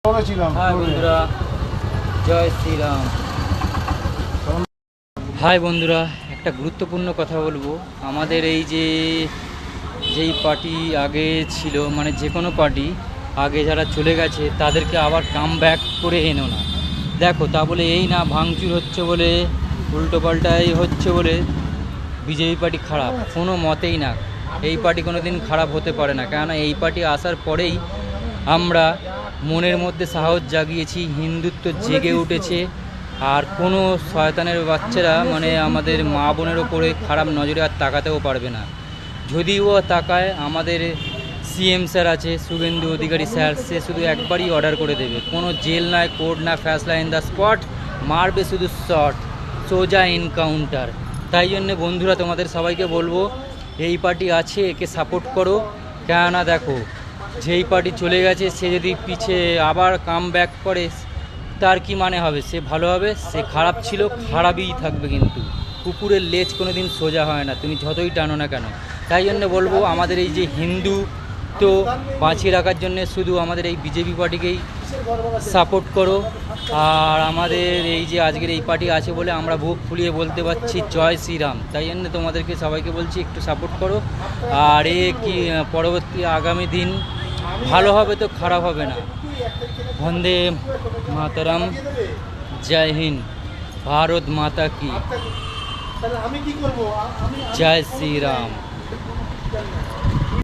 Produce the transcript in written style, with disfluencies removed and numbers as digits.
High বন্ধুরা, জয় Shriram. High বন্ধুরা, একটা গুরুত্বপূর্ণ কথা বলবো। আমাদের এই যেই পার্টি আগে ছিল, মানে যে কোনো পার্টি আগে যারা চলে গেছে তাদেরকে আবার কাম ব্যাক করে এনো না। দেখো, তা বলে এই না ভাঙচুর হচ্ছে বলে, উল্টোপাল্টাই হচ্ছে বলে বিজেপি পার্টি খারাপ, কোনো মতেই না। এই পার্টি কোনো দিন খারাপ হতে পারে না, কেননা এই পার্টি আসার পরেই আমরা মনের মধ্যে সাহস জাগিয়েছি, হিন্দুত্ব জেগে উঠেছে। আর কোনো শয়তানের বাচ্চারা মানে আমাদের মা বোনের ওপরে খারাপ নজরে আর তাকাতেও পারবে না। যদিও তাকায়, আমাদের সিএম স্যার আছে, শুভেন্দু অধিকারী স্যার, সে শুধু একবারই অর্ডার করে দেবে, কোনো জেল নয়, কোর্ট না, ফ্যাসলা ইন দ্য স্পট, মারবে শুধু শট, সোজা এনকাউন্টার। তাই জন্যে বন্ধুরা, তোমাদের সবাইকে বলবো, এই পার্টি আছে, একে সাপোর্ট করো। কেননা দেখো, যেই পার্টি চলে গেছে সে যদি পিছে আবার কাম ব্যাক করে, তার কি মানে হবে? সে ভালো হবে? সে খারাপ ছিল, খারাপই থাকবে। কিন্তু কুকুরের লেজ কোনো দিন সোজা হয় না, তুমি যতই টানো না কেন। তাই জন্য বলবো, আমাদের এই যে হিন্দু তো বাঁচিয়ে রাখার জন্য শুধু আমাদের এই বিজেপি পার্টিকেই সাপোর্ট করো। আর আমাদের এই যে আজকের এই পার্টি আছে বলে আমরা বুক ফুলিয়ে বলতে পারছি জয় শ্রীরাম। তাই জন্য তোমাদেরকে সবাইকে বলছি, একটু সাপোর্ট করো। আর কি পরবর্তী আগামী দিন ভালো হবে, তো খারাপ হবে না। বন্দে মাতরম, জয় হিন্দ, ভারত মাতা কি, জয় শ্রীরাম।